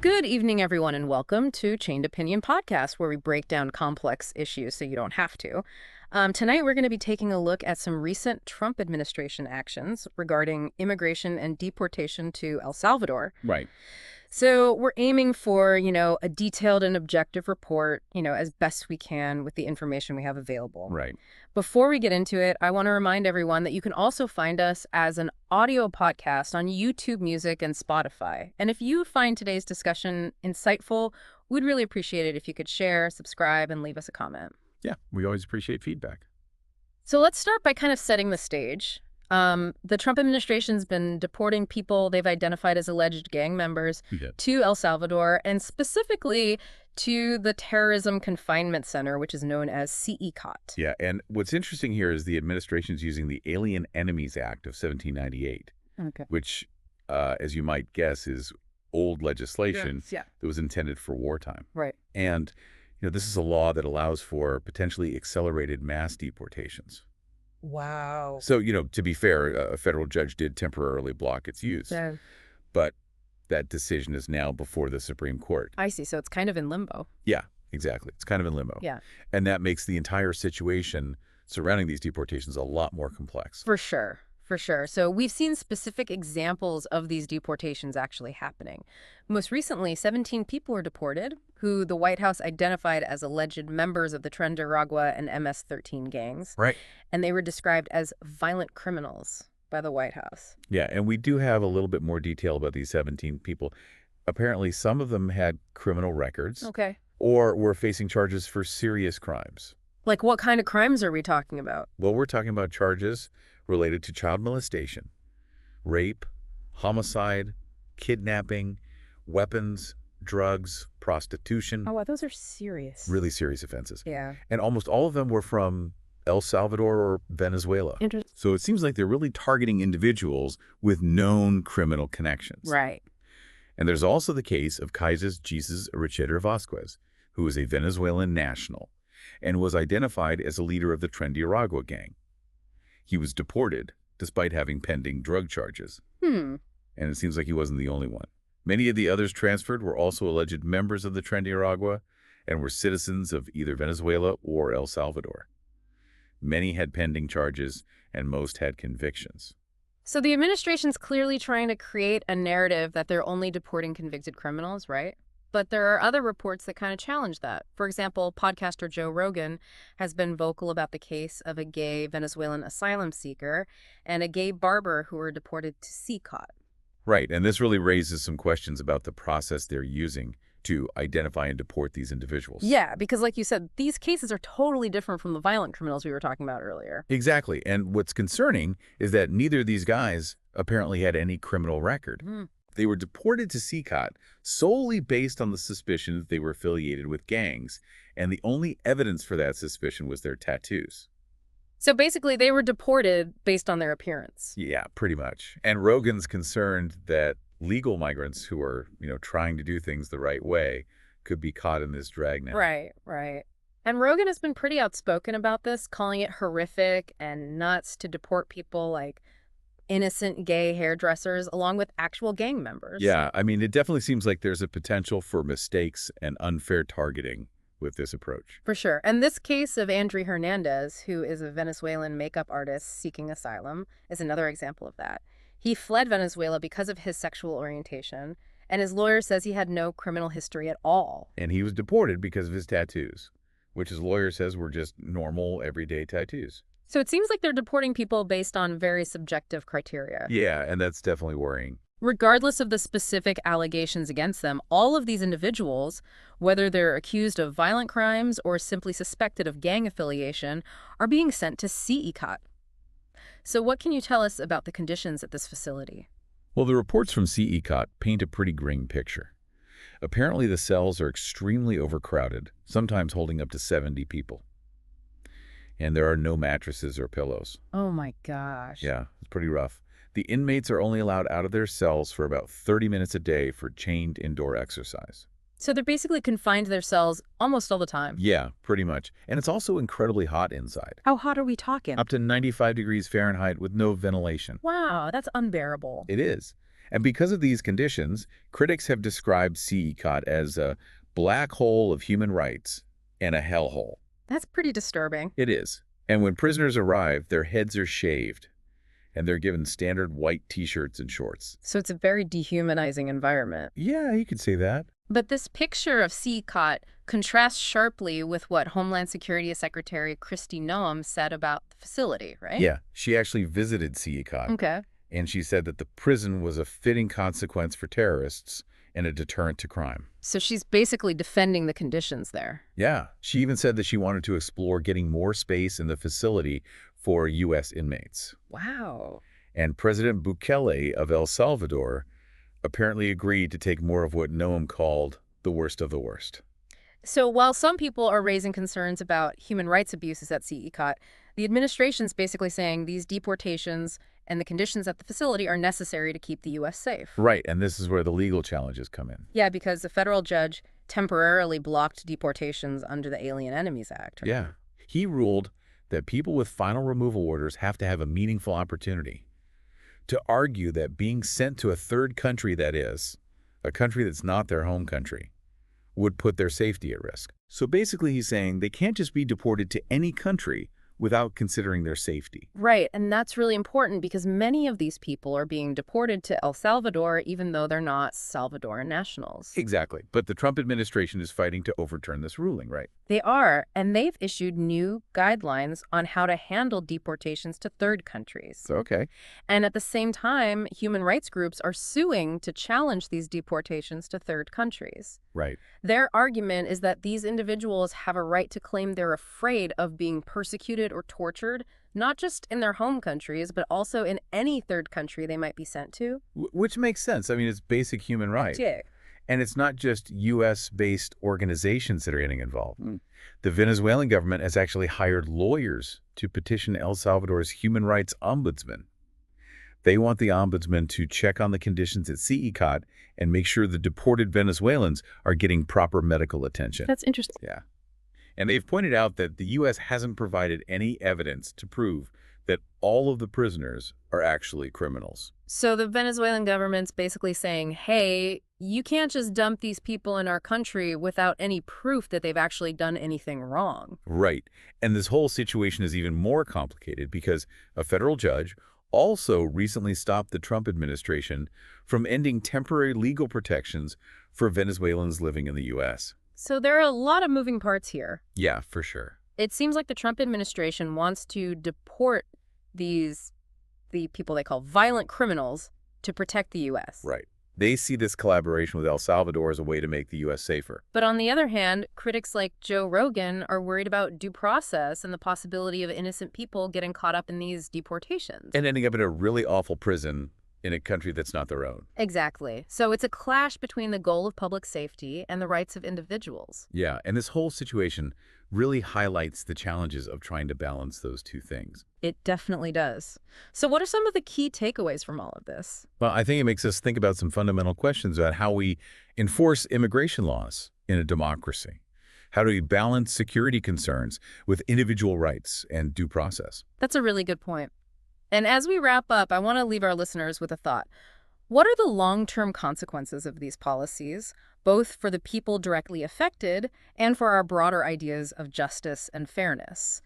Good evening, everyone, and welcome to Chained Opinion Podcast, where we break down complex issues so you don't have to. Tonight, we're going to be taking a look at some recent Trump administration actions regarding immigration and deportation to El Salvador. Right. So we're aiming for, a detailed and objective report, as best we can with the information we have available. Right. Before we get into it, I want to remind everyone that you can also find us as an audio podcast on YouTube Music and Spotify. And if you find today's discussion insightful, we'd really appreciate it if you could share, subscribe, and leave us a comment. Yeah, we always appreciate feedback. So let's start by kind of setting the stage. The Trump administration's been deporting people they've identified as alleged gang members to El Salvador, and specifically to the Terrorism Confinement Center, which is known as CECOT. Yeah, and what's interesting here is the administration's using the Alien Enemies Act of 1798, which, as you might guess, is old legislation that was intended for wartime. Right. And, this is a law that allows for potentially accelerated mass deportations. Wow. So, to be fair, a federal judge did temporarily block its use. Yeah. But that decision is now before the Supreme Court. I see. So it's kind of in limbo. Yeah, exactly. It's kind of in limbo. Yeah. And that makes the entire situation surrounding these deportations a lot more complex. For sure. For sure. So we've seen specific examples of these deportations actually happening. Most recently, 17 people were deported, who the White House identified as alleged members of the Tren, Aragua, and MS-13 gangs. Right. And they were described as violent criminals by the White House. Yeah, and we do have a little bit more detail about these 17 people. Apparently, some of them had criminal records. Okay. Or were facing charges for serious crimes. Like what kind of crimes are we talking about? Well, we're talking about charges related to child molestation, rape, homicide, kidnapping, weapons, drugs, prostitution. Oh, wow, those are serious. Really serious offenses. Yeah. And almost all of them were from El Salvador or Venezuela. Interesting. So it seems like they're really targeting individuals with known criminal connections. Right. And there's also the case of Kaiser Jesus Richard Vasquez, who is a Venezuelan national and was identified as a leader of the Tren de Aragua gang. He was deported despite having pending drug charges. And it seems like he wasn't the only one. Many of the others transferred were also alleged members of the Tren de Aragua and were citizens of either Venezuela or El Salvador. Many had pending charges, and most had convictions. So the administration's clearly trying to create a narrative that they're only deporting convicted criminals, right? But there are other reports that kind of challenge that. For example, podcaster Joe Rogan has been vocal about the case of a gay Venezuelan asylum seeker and a gay barber who were deported to CECOT. Right, and this really raises some questions about the process they're using to identify and deport these individuals. Yeah, because like you said, these cases are totally different from the violent criminals we were talking about earlier. Exactly, and what's concerning is that neither of these guys apparently had any criminal record. They were deported to CECOT solely based on the suspicion that they were affiliated with gangs, and the only evidence for that suspicion was their tattoos. So basically, they were deported based on their appearance. Yeah, pretty much. And Rogan's concerned that legal migrants who are, trying to do things the right way could be caught in this dragnet. Right. And Rogan has been pretty outspoken about this, calling it horrific and nuts to deport people like innocent gay hairdressers along with actual gang members. Yeah, it definitely seems like there's a potential for mistakes and unfair targeting with this approach. For sure. And this case of Andrew Hernandez, who is a Venezuelan makeup artist seeking asylum, is another example of that. He fled Venezuela because of his sexual orientation, and his lawyer says he had no criminal history at all. And he was deported because of his tattoos, which his lawyer says were just normal, everyday tattoos. So it seems like they're deporting people based on very subjective criteria. Yeah, and that's definitely worrying. Regardless of the specific allegations against them, all of these individuals, whether they're accused of violent crimes or simply suspected of gang affiliation, are being sent to CECOT. So what can you tell us about the conditions at this facility? Well, the reports from CECOT paint a pretty grim picture. Apparently, the cells are extremely overcrowded, sometimes holding up to 70 people. And there are no mattresses or pillows. Oh my gosh. Yeah, it's pretty rough. The inmates are only allowed out of their cells for about 30 minutes a day for chained indoor exercise. So they're basically confined to their cells almost all the time. Yeah, pretty much. And it's also incredibly hot inside. How hot are we talking? Up to 95 degrees Fahrenheit with no ventilation. Wow, that's unbearable. It is. And because of these conditions, critics have described CECOT as a black hole of human rights and a hellhole. That's pretty disturbing. It is. And when prisoners arrive, their heads are shaved, and they're given standard white T-shirts and shorts. So it's a very dehumanizing environment. Yeah, you could say that. But this picture of CECOT contrasts sharply with what Homeland Security Secretary Kristi Noem said about the facility, right? Yeah, she actually visited CECOT. Okay. And she said that the prison was a fitting consequence for terrorists and a deterrent to crime. So she's basically defending the conditions there. Yeah, she even said that she wanted to explore getting more space in the facility for U.S. inmates. Wow. And President Bukele of El Salvador apparently agreed to take more of what Noam called the worst of the worst. So while some people are raising concerns about human rights abuses at CECOT, the administration's basically saying these deportations and the conditions at the facility are necessary to keep the U.S. safe. Right, and this is where the legal challenges come in. Yeah, because the federal judge temporarily blocked deportations under the Alien Enemies Act. Right? Yeah, he ruled that people with final removal orders have to have a meaningful opportunity to argue that being sent to a third country, that is, a country that's not their home country, would put their safety at risk. So basically he's saying they can't just be deported to any country without considering their safety. Right, and that's really important because many of these people are being deported to El Salvador even though they're not Salvadoran nationals. Exactly. But the Trump administration is fighting to overturn this ruling, right? They are, and they've issued new guidelines on how to handle deportations to third countries. Okay. And at the same time, human rights groups are suing to challenge these deportations to third countries. Right. Their argument is that these individuals have a right to claim they're afraid of being persecuted or tortured, not just in their home countries, but also in any third country they might be sent to. Which makes sense. I mean, it's basic human right. Yeah. And it's not just U.S.-based organizations that are getting involved. The Venezuelan government has actually hired lawyers to petition El Salvador's human rights ombudsman. They want the ombudsman to check on the conditions at CECOT and make sure the deported Venezuelans are getting proper medical attention. That's interesting. Yeah. And they've pointed out that the U.S. hasn't provided any evidence to prove that all of the prisoners are actually criminals. So the Venezuelan government's basically saying, hey, you can't just dump these people in our country without any proof that they've actually done anything wrong. Right. And this whole situation is even more complicated because a federal judge also recently stopped the Trump administration from ending temporary legal protections for Venezuelans living in the U.S. So there are a lot of moving parts here. Yeah, for sure. It seems like the Trump administration wants to deport the people they call violent criminals to protect the U.S. Right. They see this collaboration with El Salvador as a way to make the U.S. safer. But on the other hand, critics like Joe Rogan are worried about due process and the possibility of innocent people getting caught up in these deportations. And ending up in a really awful prison in a country that's not their own. Exactly. So it's a clash between the goal of public safety and the rights of individuals. Yeah, and this whole situation really highlights the challenges of trying to balance those two things. It definitely does. So what are some of the key takeaways from all of this? Well, I think it makes us think about some fundamental questions about how we enforce immigration laws in a democracy. How do we balance security concerns with individual rights and due process? That's a really good point. And as we wrap up, I want to leave our listeners with a thought. What are the long-term consequences of these policies, both for the people directly affected and for our broader ideas of justice and fairness?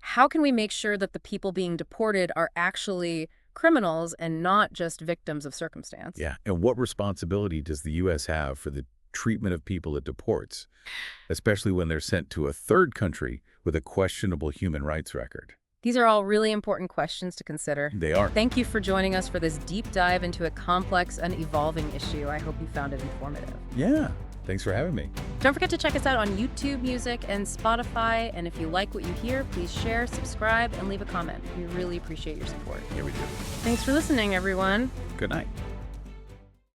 How can we make sure that the people being deported are actually criminals and not just victims of circumstance? Yeah, and what responsibility does the U.S. have for the treatment of people it deports, especially when they're sent to a third country with a questionable human rights record? These are all really important questions to consider. They are. Thank you for joining us for this deep dive into a complex and evolving issue. I hope you found it informative. Yeah. Thanks for having me. Don't forget to check us out on YouTube Music and Spotify. And if you like what you hear, please share, subscribe, and leave a comment. We really appreciate your support. Here we do. Thanks for listening, everyone. Good night.